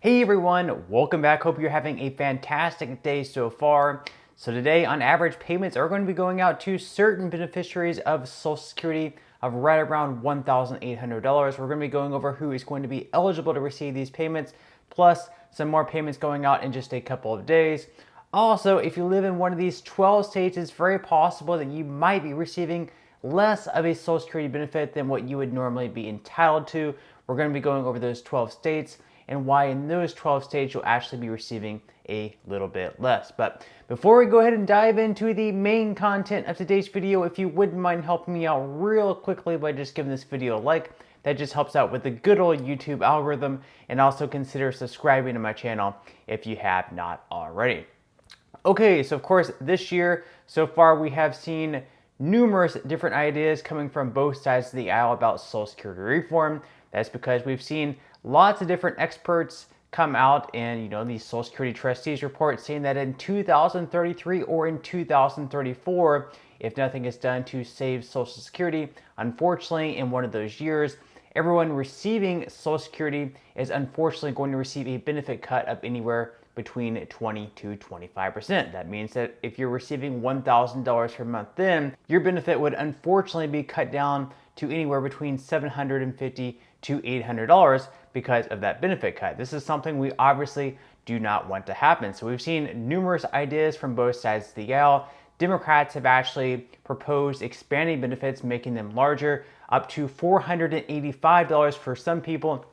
Hey everyone, welcome back. Hope you're having a fantastic day so far. So today, on average, payments are going to be going out to certain beneficiaries of Social Security of right around $1,800. We're going to be going over who is going to be eligible to receive these payments, plus some more payments going out in just a couple of days. Also, if you live in one of these 12 states, it's very possible that you might be receiving less of a Social Security benefit than what you would normally be entitled to. We're going to be going over those 12 states and why in those 12 states you'll actually be receiving a little bit less. But before we go ahead and dive into the main content of today's video, if you wouldn't mind helping me out real quickly by just giving this video a like, that just helps out with the good old YouTube algorithm, and also consider subscribing to my channel if you have not already. Okay, so of course this year so far we have seen numerous different ideas coming from both sides of the aisle about Social Security reform. That's because we've seen lots of different experts come out and, these Social Security trustees report saying that in 2033 or in 2034, if nothing is done to save Social Security, unfortunately, in one of those years, everyone receiving Social Security is unfortunately going to receive a benefit cut of anywhere between 20 to 25%. That means that if you're receiving $1,000 per month, then your benefit would unfortunately be cut down to anywhere between $750 to $800 because of that benefit cut. This is something we obviously do not want to happen. So we've seen numerous ideas from both sides of the aisle. Democrats have actually proposed expanding benefits, making them larger, up to $485 for some people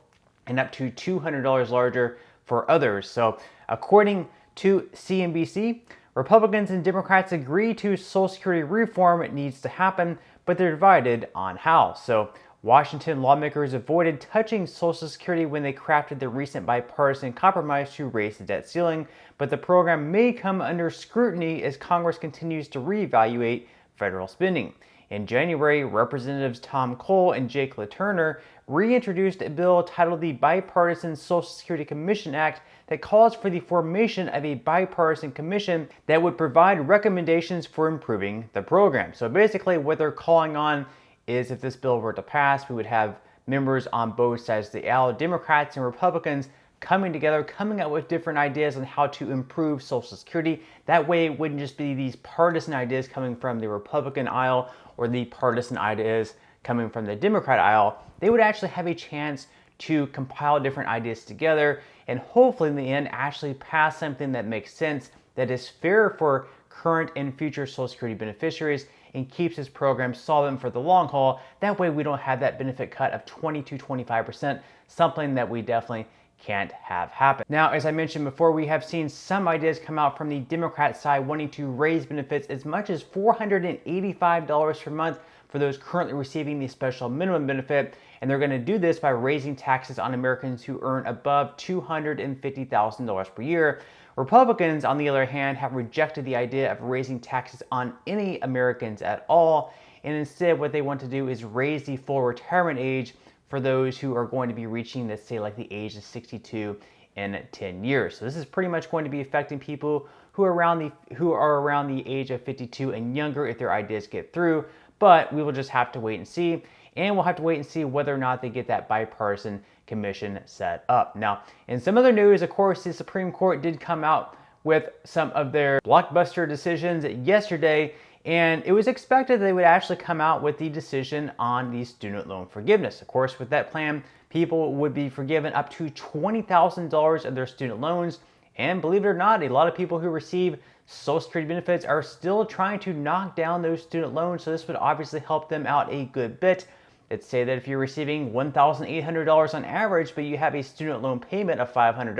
and up to $200 larger for others. So according to CNBC, Republicans and Democrats agree to Social Security reform. It needs to happen, but they're divided on how. So Washington lawmakers avoided touching Social Security when they crafted the recent bipartisan compromise to raise the debt ceiling, but the program may come under scrutiny as Congress continues to reevaluate federal spending. In January, Representatives Tom Cole and Jake LaTurner reintroduced a bill titled the Bipartisan Social Security Commission Act that calls for the formation of a bipartisan commission that would provide recommendations for improving the program. So basically what they're calling on is, if this bill were to pass, we would have members on both sides of the aisle, Democrats and Republicans, coming together, coming up with different ideas on how to improve Social Security. That way it wouldn't just be these partisan ideas coming from the Republican aisle or the partisan ideas coming from the Democrat aisle. They would actually have a chance to compile different ideas together and hopefully in the end actually pass something that makes sense, that is fair for current and future Social Security beneficiaries, and keeps this program solvent for the long haul. That way we don't have that benefit cut of 20 to 25%, something that we definitely can't have happen. Now, as I mentioned before, we have seen some ideas come out from the Democrat side wanting to raise benefits as much as $485 per month for those currently receiving the special minimum benefit, and they're going to do this by raising taxes on Americans who earn above $250,000 per year. Republicans, on the other hand, have rejected the idea of raising taxes on any Americans at all, and instead what they want to do is raise the full retirement age for those who are going to be reaching, let's say, like the age of 62 in 10 years. So this is pretty much going to be affecting people who are around the age of 52 and younger if their ideas get through, but we will just have to wait and see. And we'll have to wait and see whether or not they get that bipartisan commission set up. Now, in some other news, of course, the Supreme Court did come out with some of their blockbuster decisions yesterday, and it was expected they would actually come out with the decision on the student loan forgiveness. Of course, with that plan, people would be forgiven up to $20,000 of their student loans, and believe it or not, a lot of people who receive Social Security benefits are still trying to knock down those student loans, so this would obviously help them out a good bit. Let's say that if you're receiving $1,800 on average, but you have a student loan payment of $500,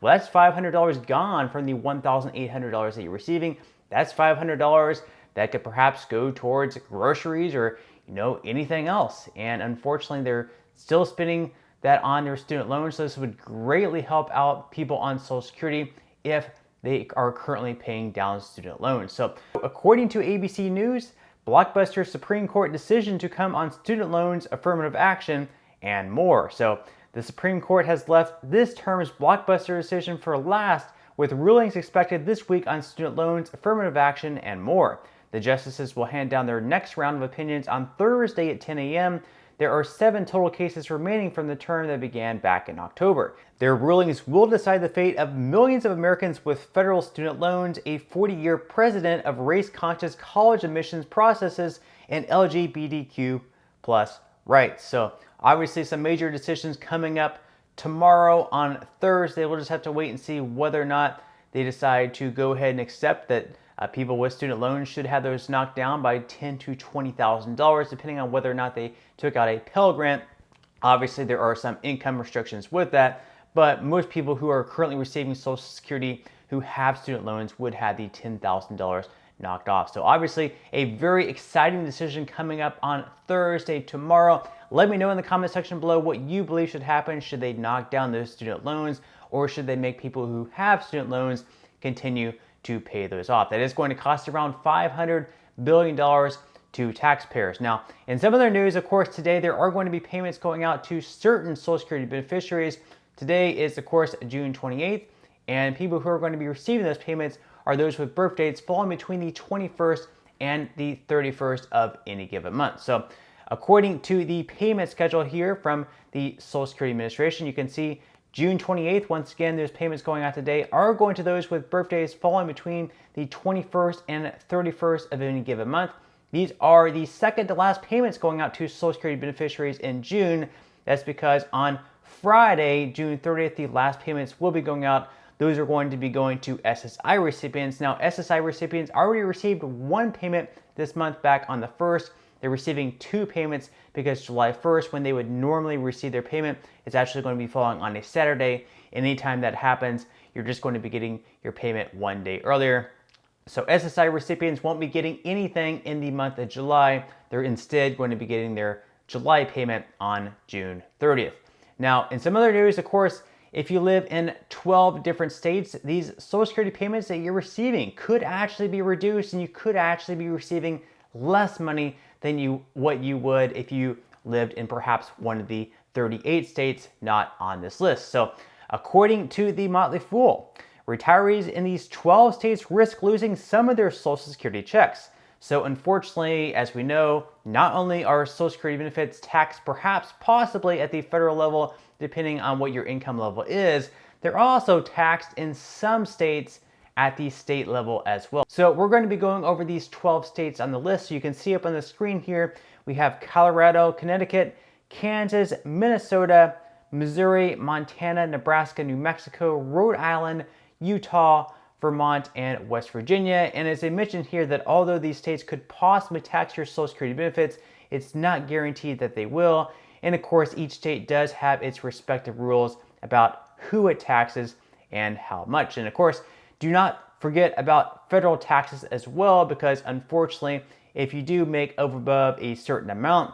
well, that's $500 gone from the $1,800 that you're receiving. That's $500 that could perhaps go towards groceries or, anything else. And unfortunately, they're still spending that on their student loans. So this would greatly help out people on Social Security if they are currently paying down student loans. So according to ABC News, blockbuster Supreme Court decision to come on student loans, affirmative action, and more. So the Supreme Court has left this term's blockbuster decision for last, with rulings expected this week on student loans, affirmative action, and more. The justices will hand down their next round of opinions on Thursday at 10 a.m. there are 7 total cases remaining from the term that began back in October. Their rulings will decide the fate of millions of Americans with federal student loans, a 40-year precedent of race-conscious college admissions processes, and LGBTQ plus rights. So obviously some major decisions coming up tomorrow on Thursday. We'll just have to wait and see whether or not they decide to go ahead and accept that people with student loans should have those knocked down by $10,000 to $20,000, depending on whether or not they took out a Pell Grant. Obviously, there are some income restrictions with that, but most people who are currently receiving Social Security who have student loans would have the $10,000 knocked off. So obviously, a very exciting decision coming up on Thursday tomorrow. Let me know in the comment section below what you believe should happen. Should they knock down those student loans, or should they make people who have student loans continue to pay those off? That is going to cost around $500 billion to taxpayers. Now, in some other news, of course, today there are going to be payments going out to certain Social Security beneficiaries. Today is, of course, June 28th, and people who are going to be receiving those payments are those with birth dates falling between the 21st and the 31st of any given month. So according to the payment schedule here from the Social Security Administration, you can see June 28th, once again, those payments going out today are going to those with birthdays falling between the 21st and 31st of any given month. These are the second to last payments going out to Social Security beneficiaries in June. That's because on Friday, June 30th, the last payments will be going out. Those are going to be going to SSI recipients. Now, SSI recipients already received one payment this month back on the 1st. They're receiving 2 payments because July 1st, when they would normally receive their payment, it's actually going to be falling on a Saturday. Anytime that happens, you're just going to be getting your payment one day earlier. So SSI recipients won't be getting anything in the month of July. They're instead going to be getting their July payment on June 30th. Now, in some other news, of course, if you live in 12 different states, these Social Security payments that you're receiving could actually be reduced, and you could actually be receiving less money than what you would if you lived in perhaps one of the 38 states not on this list. So according to the Motley Fool, retirees in these 12 states risk losing some of their Social Security checks. So unfortunately, as we know, not only are Social Security benefits taxed perhaps possibly at the federal level, depending on what your income level is, they're also taxed in some states at the state level as well. So we're going to be going over these 12 states on the list. So you can see up on the screen here, we have Colorado, Connecticut, Kansas, Minnesota, Missouri, Montana, Nebraska, New Mexico, Rhode Island, Utah, Vermont, and West Virginia. And as I mentioned here, that although these states could possibly tax your Social Security benefits, it's not guaranteed that they will. And of course, each state does have its respective rules about who it taxes and how much. And of course, do not forget about federal taxes as well, because unfortunately, if you do make over above a certain amount,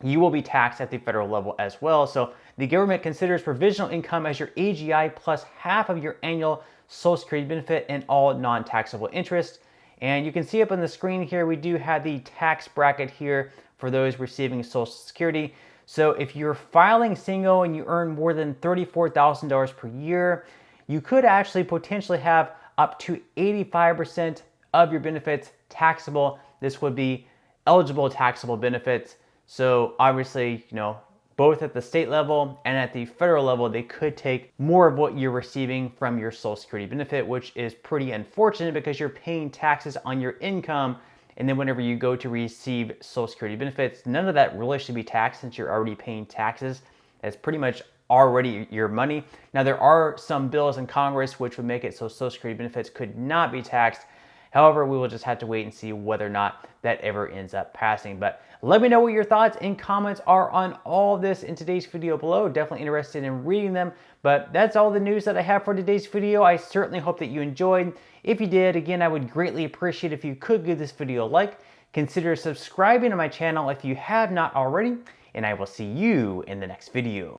you will be taxed at the federal level as well. So the government considers provisional income as your AGI plus half of your annual Social Security benefit and all non-taxable interest. And you can see up on the screen here, we do have the tax bracket here for those receiving Social Security. So if you're filing single and you earn more than $34,000 per year, you could actually potentially have up to 85% of your benefits taxable. This would be eligible taxable benefits. So obviously, both at the state level and at the federal level, they could take more of what you're receiving from your Social Security benefit, which is pretty unfortunate because you're paying taxes on your income. And then whenever you go to receive Social Security benefits, none of that really should be taxed since you're already paying taxes. That's pretty much already your money. Now, there are some bills in Congress which would make it so Social Security benefits could not be taxed. However, we will just have to wait and see whether or not that ever ends up passing. But let me know what your thoughts and comments are on all this in today's video below. Definitely interested in reading them. But that's all the news that I have for today's video. I certainly hope that you enjoyed. If you did, again, I would greatly appreciate if you could give this video a like. Consider subscribing to my channel if you have not already. And I will see you in the next video.